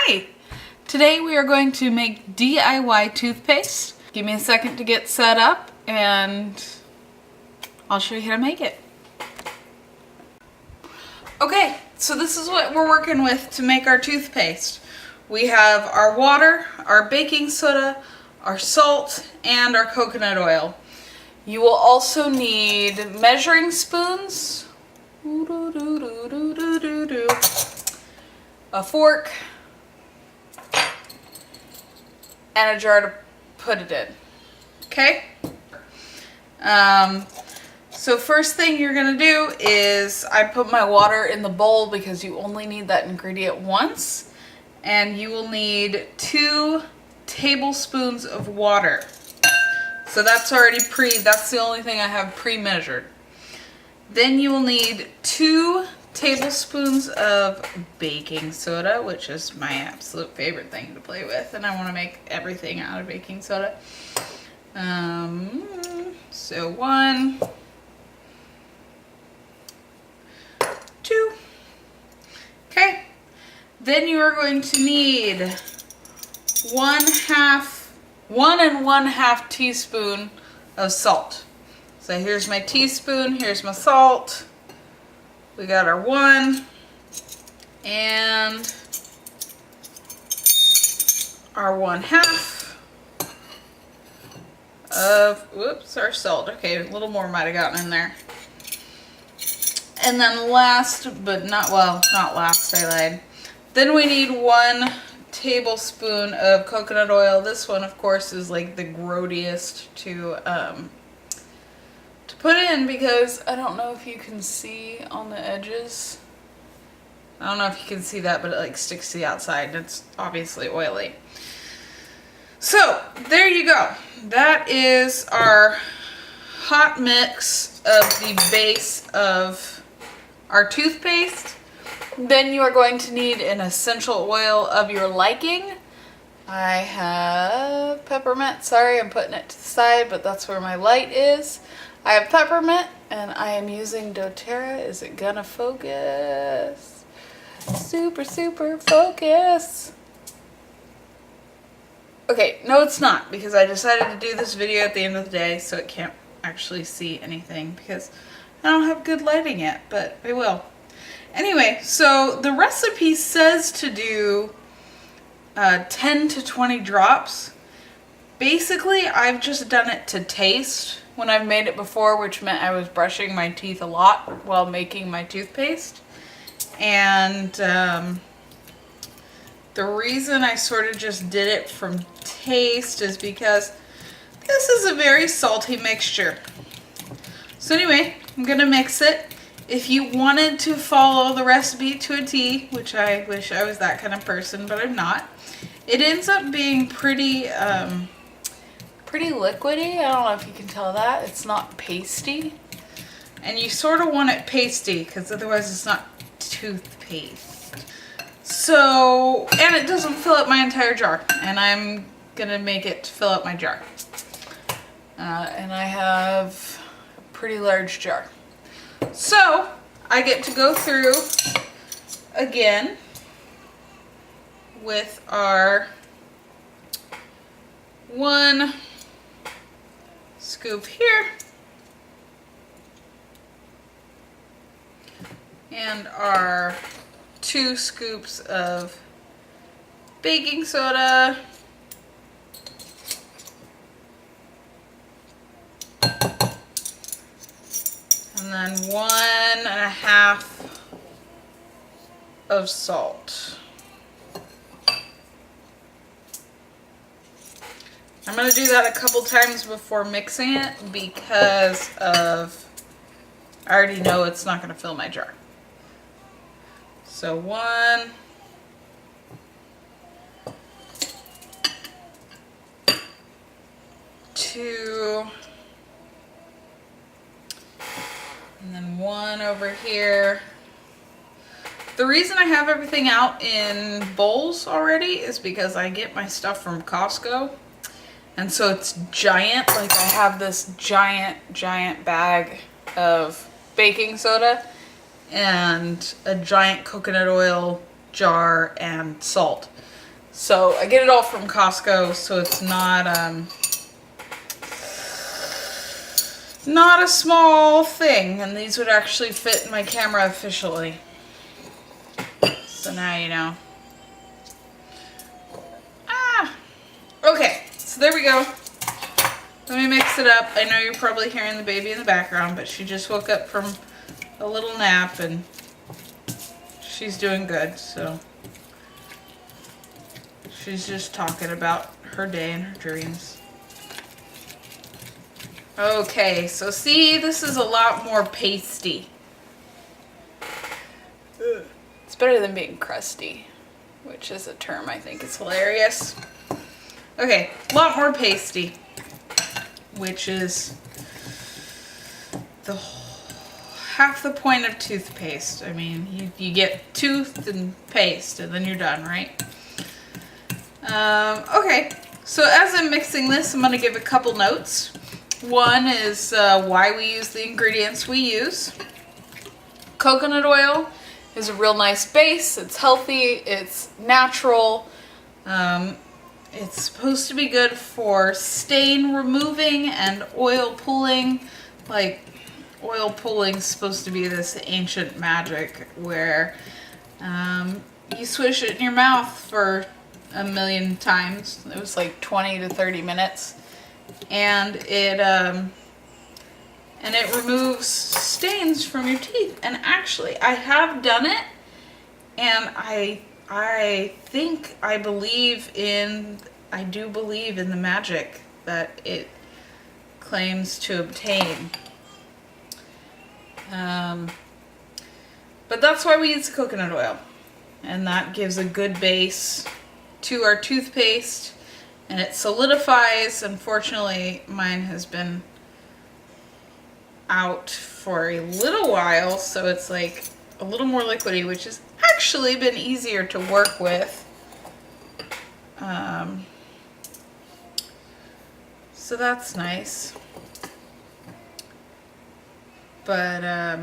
Hi! Today we are going to make DIY toothpaste. Give me a second to get set up and I'll show you how to make it. Okay, so this is what we're working with to make our toothpaste. We have our water, our baking soda, our salt, and our coconut oil. You will also need measuring spoons, a fork, and a jar to put it in. Okay? So first thing you're gonna do is I put my water in the bowl because you only need that ingredient once, and you will need 2 tablespoons of water. So that's already that's the only thing I have pre-measured. Then you will need 2 tablespoons of baking soda, which is my absolute favorite thing to play with, and I want to make everything out of baking soda. So 1, 2. Okay. Then you are going to need 1 1/2 teaspoon of salt. So here's my teaspoon, here's my salt. We got our 1 and our 1/2 of, our salt. Okay, a little more might have gotten in there. And then last, but not last, I lied. Then we need 1 tablespoon of coconut oil. This one, of course, is like the grodiest to put in because I don't know if you can see on the edges. I don't know if you can see that, but it like sticks to the outside and it's obviously oily. So there you go. That is our hot mix of the base of our toothpaste. Then you are going to need an essential oil of your liking. I have peppermint. Sorry, I'm putting it to the side, but that's where my light is. I have peppermint, and I am using doTERRA. Is it gonna focus? Super focus. Okay, no it's not, because I decided to do this video at the end of the day, so it can't actually see anything, because I don't have good lighting yet, but I will. Anyway, so the recipe says to do 10 to 20 drops. Basically, I've just done it to taste when I've made it before, which meant I was brushing my teeth a lot while making my toothpaste. And the reason I sort of just did it from taste is because this is a very salty mixture. So anyway, I'm gonna mix it. If you wanted to follow the recipe to a T, which I wish I was that kind of person, but I'm not, it ends up being pretty liquidy. I don't know if you can tell that. It's not pasty. And you sort of want it pasty because otherwise it's not toothpaste. So, and it doesn't fill up my entire jar. And I'm going to make it fill up my jar. And I have a pretty large jar. So, I get to go through again with our 1 scoop here and our 2 scoops of baking soda, and then 1/2 of salt. I'm going to do that a couple times before mixing it because I already know it's not going to fill my jar. So 1, 2, and then 1 over here. The reason I have everything out in bowls already is because I get my stuff from Costco. And so it's giant, like I have this giant bag of baking soda and a giant coconut oil jar and salt. So I get it all from Costco, so it's not a small thing, and these would actually fit in my camera officially. So now you know. Okay, so there we go. Let me mix it up. I know you're probably hearing the baby in the background, but she just woke up from a little nap and she's doing good, so she's just talking about her day and her dreams. Okay, so see, this is a lot more pasty. It's better than being crusty, which is a term I think is hilarious. Okay, a lot more pasty, which is half the point of toothpaste. I mean, you get tooth and paste and then you're done, right? Okay, so as I'm mixing this, I'm going to give a couple notes. One is why we use the ingredients we use. Coconut oil is a real nice base. It's healthy. It's natural. It's supposed to be good for stain removing and oil pulling. Like, oil pulling is supposed to be this ancient magic where you swish it in your mouth for a million times. It was like 20 to 30 minutes. And it removes stains from your teeth. And actually, I have done it, and I do believe in the magic that it claims to obtain. But that's why we use coconut oil, and that gives a good base to our toothpaste, and it solidifies. Unfortunately, mine has been out for a little while, so it's like a little more liquidy, which has actually been easier to work with. So that's nice. But I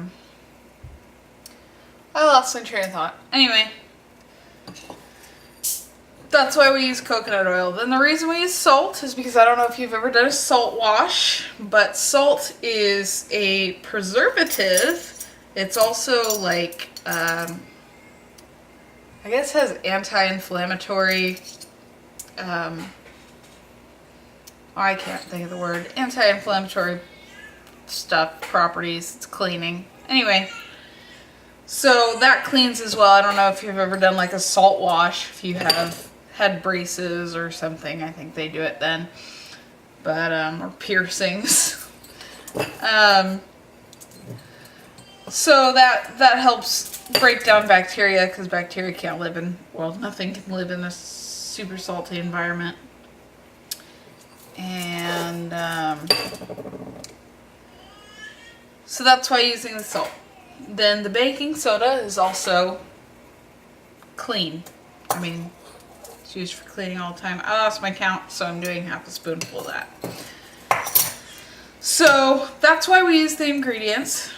lost my train of thought. Anyway, that's why we use coconut oil. Then the reason we use salt is because I don't know if you've ever done a salt wash, but salt is a preservative. It's also like, I guess has anti-inflammatory, I can't think of the word, anti-inflammatory stuff, properties. It's cleaning. Anyway, so that cleans as well. I don't know if you've ever done like a salt wash, if you have had braces or something. I think they do it then, but or piercings. So that helps break down bacteria, because bacteria can't live in, well, nothing can live in a super salty environment. And so that's why using the salt. Then the baking soda is also clean. I mean, it's used for cleaning all the time. I lost my count, so I'm doing half a spoonful of that. So that's why we use the ingredients.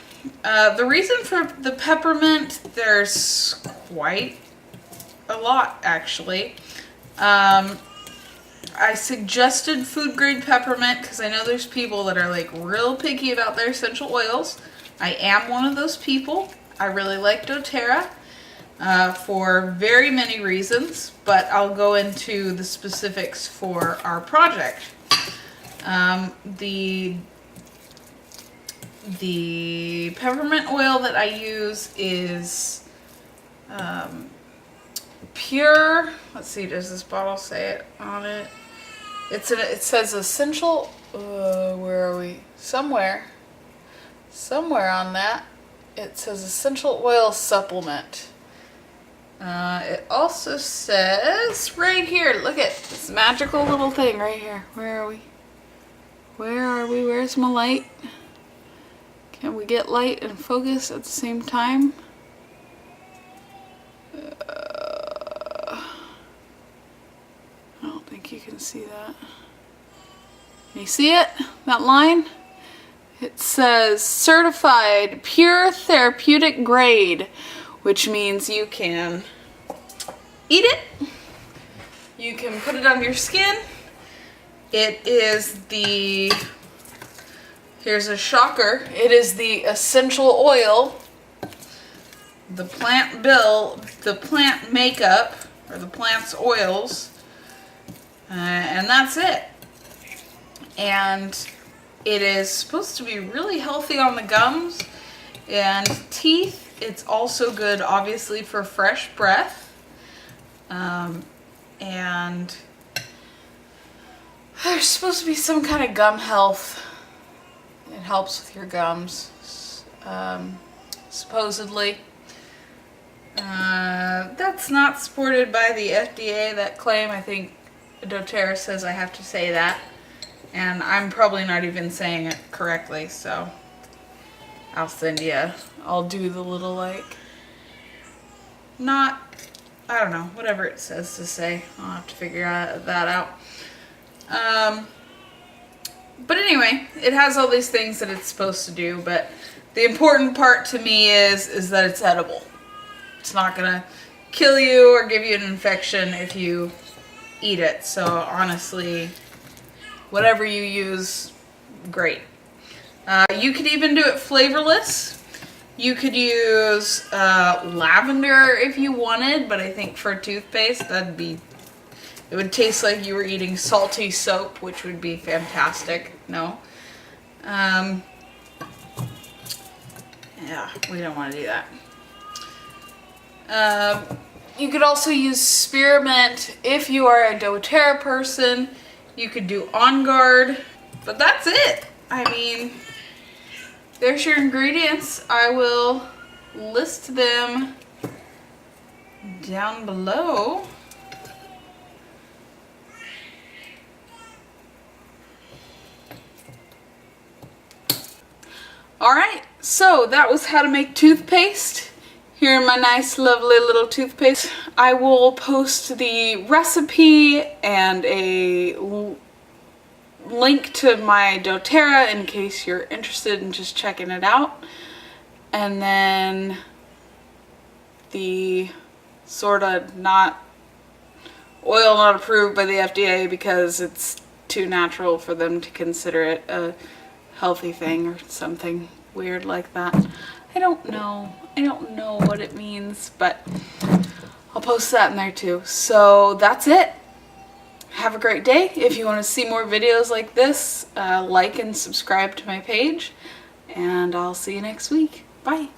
The reason for the peppermint, there's quite a lot actually. I suggested food grade peppermint because I know there's people that are like real picky about their essential oils. I am one of those people. I really like doTERRA for very many reasons, but I'll go into the specifics for our project. The peppermint oil that I use is pure. Let's see, does this bottle say it on it? It says essential. Where are we? Somewhere on that. It says essential oil supplement. It also says right here. Look at this magical little thing right here. Where are we? Where's my light? Can we get light and focus at the same time? I don't think you can see that. Can you see it? That line? It says certified pure therapeutic grade, which means you can eat it, You can put it on your skin. It is the, here's a shocker, it is the essential oil, the plant makeup, or the plant's oils, and that's it. And it is supposed to be really healthy on the gums and teeth. It's also good, obviously, for fresh breath. And there's supposed to be some kind of gum health. It helps with your gums, supposedly. That's not supported by the FDA, that claim. I think doTERRA says I have to say that. And I'm probably not even saying it correctly, so I'll do the little, like, I don't know, whatever it says to say. I'll have to figure that out. But anyway, it has all these things that it's supposed to do, but the important part to me is that it's edible. It's not gonna kill you or give you an infection if you eat it. So honestly, whatever you use, great. You could even do it flavorless. You could use lavender if you wanted, but I think for toothpaste, it would taste like you were eating salty soap, which would be fantastic. No. Yeah, we don't want to do that. You could also use spearmint if you are a doTERRA person. You could do On Guard, but that's it. I mean, there's your ingredients. I will list them down below. Alright, so that was how to make toothpaste. Here in my nice, lovely little toothpaste. I will post the recipe and a link to my doTERRA in case you're interested in just checking it out. And then the sorta oil not approved by the FDA because it's too natural for them to consider it a healthy thing or something weird like that. I don't know what it means, but I'll post that in there too. So that's it. Have a great day. If you want to see more videos like this, like and subscribe to my page, and I'll see you next week. Bye.